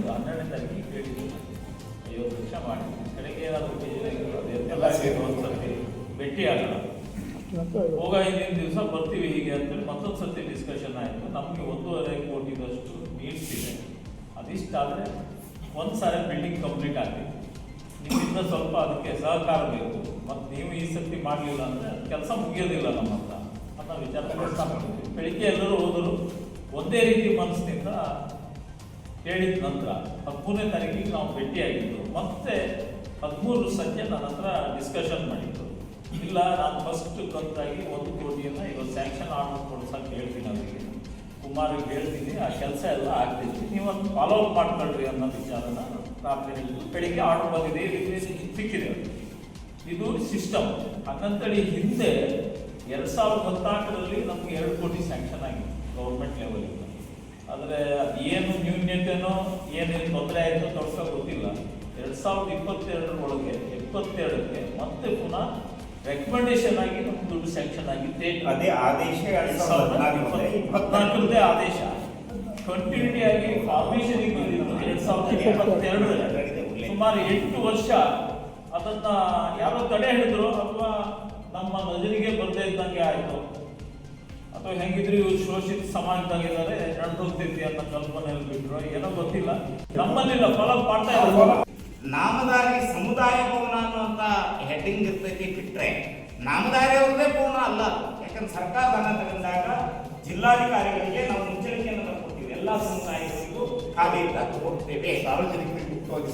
12ನೇ ತಾರೀಕಿಗೆ ಹೇಳಿದ್ವಿ 50 ಲಕ್ಷ ಮಾಡಿ ಕಡೆಗೆ ಎಲ್ಲ ಸೇರಿ ಒಂದ್ಸತಿ ಭೇಟಿ ಆಗೋಣ, ಹೋಗ ಹಿಂದಿನ ದಿವಸ ಬರ್ತೀವಿ ಹೀಗೆ ಅಂತೇಳಿ ಮತ್ತೊಂದು ಸರ್ತಿ ಡಿಸ್ಕಷನ್ ಆಯಿತು. ನಮಗೆ 1.5 ಕೋಟಿದಷ್ಟು ನೀಡ್ಸ್ ಇದೆ. ಅದಿಷ್ಟಾದರೆ ಒಂದು ಸಾರಿ ಬಿಲ್ಡಿಂಗ್ ಕಂಪ್ಲೀಟ್ ಆಗಿದೆ. ನಿಮ್ಮಿಂದ ಸ್ವಲ್ಪ ಅದಕ್ಕೆ ಸಹಕಾರ ಬೇಕು, ಮತ್ತು ನೀವು ಈ ಸರ್ತಿ ಮಾಡಲಿಲ್ಲ ಅಂದರೆ ಕೆಲಸ ಮುಗಿಯೋದಿಲ್ಲ ನಮ್ಮ ಹತ್ರ ಅನ್ನೋ ವಿಚಾರ ಪ್ರಸ್ತಾಪ ಮಾಡಿದ್ವಿ. ಬೆಳಿಗ್ಗೆ ಎಲ್ಲರೂ ಹೋದರು, ಒಂದೇ ರೀತಿ ಮನಸ್ಸಿನಿಂದ ಹೇಳಿದ ನಂತರ 13ನೇ ತಾರೀಕಿಗೆ ನಾವು ಭೇಟಿಯಾಗಿದ್ದು. ಮತ್ತೆ 13 ಸಂಜೆ ನನ್ನ ಹತ್ರ ಡಿಸ್ಕಷನ್ ಮಾಡಿದ್ದು. ಇಲ್ಲ, ನಾನು ಫಸ್ಟ್ ಕಂತಾಗಿ 1 ಕೋಟಿಯನ್ನು ಇವತ್ತು ಸ್ಯಾಂಕ್ಷನ್ ಆರ್ಡರ್ ಕೊಡ್ಸಕ್ಕೆ ಹೇಳ್ತೀನಿ, ಅವರಿಗೆ ಕುಮಾರಿಗೆ ಹೇಳ್ತೀನಿ, ಆ ಕೆಲಸ ಎಲ್ಲ ಆಗ್ತೀನಿ, ನೀವು ಒಂದು ಫಾಲೋ ಅಪ್ ಮಾಡ್ಕೊಳ್ರಿ ಅನ್ನೋ ವಿಚಾರನ ರಾತ್ರಿ ಹೇಳಿದ್ದು. ಬೆಳಿಗ್ಗೆ ಆರ್ಡರ್ ಬಂದಿದೆ, ಸಿಕ್ಕಿದೆ. ಇದು ಸಿಸ್ಟಮ್. ಹಂಗಂತೇಳಿ ಹಿಂದೆ 2014ರಲ್ಲಿ ನಮಗೆ 2 ಕೋಟಿ ಸ್ಯಾಂಕ್ಷನ್ ಆಗಿದೆ ಗೌರ್ಮೆಂಟ್ ಲೆವೆಲಿಂದ. ಆದರೆ ಏನು ನ್ಯೂನ್ಯತೆನೋ ಏನೇನು ತೊಂದರೆ ಆಯಿತು ತೊಡ್ಸೋ ಗೊತ್ತಿಲ್ಲ. 2022 ಒಳಗೆ 22ಕ್ಕೆ ಮತ್ತೆ ಪುನಃ ರೆಕಮೆಂಡೇಶನ್ ಆಗಿ ನಮ್ಗೆ ದುಡ್ಡು ಸ್ಯಾಂಕ್ಷನ್ ಆಗಿದೆ. ಅದೇ ಆದೇಶ 2014 ಆದೇಶ ಕಂಟಿನ್ಯೂಟಿ ಆಗಿ ಫಾರ್ಮೇಶನ್ 2022 ಸುಮಾರು 8 ವರ್ಷ ಅದನ್ನ ಯಾರೋ ತಡೆ ಹಿಡಿದ್ರು, ಅಥವಾ ನಮ್ಮ ನಜರಿಗೆ ಬರದೇ ಇದ್ದಂಗೆ ಆಯಿತು, ಅಥವಾ ಹೆಂಗಿದ್ರು ಇವ್ರು ಶೋಷಿತ ಸಮಾಜದಾಗಿದ್ದಾರೆ ನಡೆದು ಹೋಗ್ತೈತಿ ಅನ್ನೋ ಕಲ್ಪನೆಯಲ್ಲಿ ಬಿಟ್ಟರು, ಏನೋ ಗೊತ್ತಿಲ್ಲ. ನಮ್ಮಲ್ಲಿಲ್ಲ, ಫಾಲೋ ಮಾಡ್ತಾ ಇದ್ದಾರೆ. ನಾಮಧಾರಿ ಸಮುದಾಯ ಭವನ ಅನ್ನುವಂಥ ಹೆಡ್ಡಿಂಗ್ ಇರ್ತೈತಿ ಬಿಟ್ಟರೆ ನಾಮಧಾರಿ ಅವ್ರದ್ದೇ ಭವನ ಅಲ್ಲ. ಯಾಕಂದ್ರೆ ಸರ್ಕಾರ ಹಣ ತಗೊಂಡಾಗ ಜಿಲ್ಲಾಧಿಕಾರಿಗಳಿಗೆ ನಾವು ಮುಚ್ಚಳಿಕೆಯನ್ನು ಕೊಡ್ತೀವಿ, ಎಲ್ಲ ಸಮುದಾಯಗಳಿಗೂ ಖಾಲಿ ಇದ್ದಾಗ ಕೊಡ್ತೇವೆ.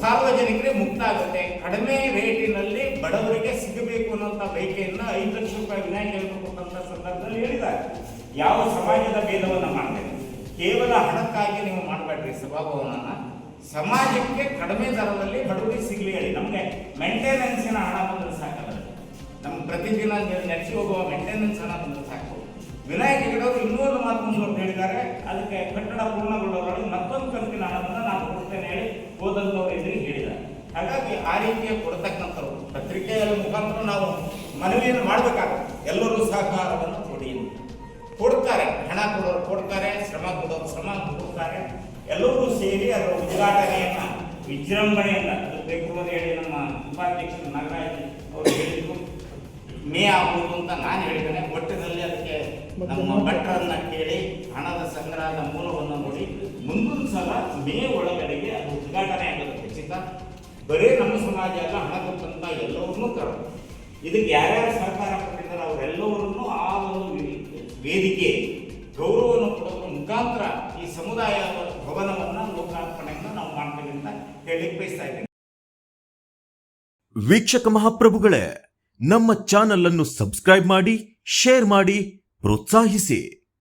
ಸಾರ್ವಜನಿಕರಿಗೆ ಮುಕ್ತ ಆಗುತ್ತೆ. ಕಡಿಮೆ ರೇಟಿನಲ್ಲಿ ಬಡವರಿಗೆ ಸಿಗಬೇಕು ಅನ್ನೋಂಥ ಬಯಕೆಯನ್ನು 5 ಲಕ್ಷ ರೂಪಾಯಿ ವಿನಾಯಿತಿ ಕೊಟ್ಟಂಥ ಸಂದರ್ಭದಲ್ಲಿ ಹೇಳಿದ್ದಾರೆ. ಯಾವ ಸಮಾಜದ ಭೇದವನ್ನು ಮಾಡ್ತೇವೆ, ಕೇವಲ ಹಣಕ್ಕಾಗಿ ನೀವು ಮಾಡಬೇಡ್ರಿ ಸಭಾಭವನನ. ಸಮಾಜಕ್ಕೆ ಕಡಿಮೆ ದರದಲ್ಲಿ ಬಡವರಿಗೆ ಸಿಗಲಿ ಹೇಳಿ. ನಮಗೆ ಮೇಂಟೆನೆನ್ಸಿನ ಹಣ ಬಂದರೆ ಸಾಕಲ್ಲ, ನಮ್ಗೆ ಪ್ರತಿದಿನ ನಡೆಸಿ ಹೋಗುವ ಮೇಂಟೆನೆನ್ಸ್ ಹಣ ಬಂದರೆ ಸಾಕು. ವಿನಾಯಕ ಹೆಗಡೆಯವರು ಇನ್ನೂ ಒಂದು ಮಾತು ಮುಂದುವರೆದು ಹೇಳಿದ್ದಾರೆ, ಅದಕ್ಕೆ ಕಟ್ಟಡ ಪೂರ್ಣಗೊಳ್ಳೋದ್ರೊಳಗೆ ಮತ್ತೊಂದು ಕಂತಿನ ಹಣವನ್ನು ನಾನು ಕೊಡ್ತೇನೆ ಹೇಳಿ ಹೋದಂಥವ್ರು ಎದುರಿಗೆ ಹೇಳಿದ್ದಾರೆ. ಹಾಗಾಗಿ ಆ ರೀತಿಯ ಕೊಡ್ತಕ್ಕಂಥವ್ರು ಪತ್ರಿಕೆಯ ಮುಖಾಂತರ ನಾವು ಮನವಿಯನ್ನು ಮಾಡಬೇಕಾಗುತ್ತೆ. ಎಲ್ಲರೂ ಸಹಕಾರವನ್ನು ಕೊಡ್ತಾರೆ, ಹಣ ಕೊಡೋರು ಕೊಡ್ತಾರೆ, ಶ್ರಮ ಕೊಡೋರು ಶ್ರಮ ಕೊಡ್ತಾರೆ. ಎಲ್ಲರೂ ಸೇರಿ ಅದರ ಉದ್ಘಾಟನೆಯನ್ನು ವಿಜೃಂಭಣೆಯಿಂದ ಬೇಕು ಹೇಳಿ ನಮ್ಮ ಉಪಾಧ್ಯಕ್ಷರು ನಾಗರಾಜ್ ಅವರು ಹೇಳಿದ್ರು. ಮೇ ಆಗ್ಬೋದು ಅಂತ ನಾನು ಹೇಳಿದ್ದೇನೆ. ಒಟ್ಟಿನಲ್ಲಿ ಅದಕ್ಕೆ ನಮ್ಮ ಭಟ್ರನ್ನ ಕೇಳಿ ಹಣದ ಸಂಗ್ರಹದ ಮೂಲವನ್ನು ನೋಡಿ ಮುಂದಿನ ಸಲ ಮೇ ಒಳಗಡೆಗೆ ಅದು ಉದ್ಘಾಟನೆ ಆಗೋದು ಖಚಿತ. ಬರೀ ನಮ್ಮ ಸಮಾಜ ಎಲ್ಲ ಹಣ ಕೊಟ್ಟಂತ ಎಲ್ಲವನ್ನೂ ತರೋದು. ಇದಕ್ಕೆ ಯಾರ್ಯಾರು ಸಹಕಾರ ಕೊಟ್ಟಿದ್ದಾರೆ ಅವರೆಲ್ಲವರನ್ನು ಆ ಒಂದು ವೇದಿಕೆ ಗೌರವವನ್ನು ಕೊಡೋದ್ರ ಮುಖಾಂತರ ಈ ಸಮುದಾಯ ಭವನವನ್ನು ಲೋಕಾರ್ಪಣೆಯನ್ನು ನಾವು ಮಾಡ್ತೀವಿ ಅಂತ ಹೇಳಿಕ್ಕೆ ಬಯಸ್ತಾ ಇದ್ದೇನೆ. ವೀಕ್ಷಕ ಮಹಾಪ್ರಭುಗಳೇ, ನಮ್ಮ ಚಾನಲ್ ಅನ್ನು ಸಬ್ಸ್ಕ್ರೈಬ್ ಮಾಡಿ, ಶೇರ್ ಮಾಡಿ, ಪ್ರೋತ್ಸಾಹಿಸಿ.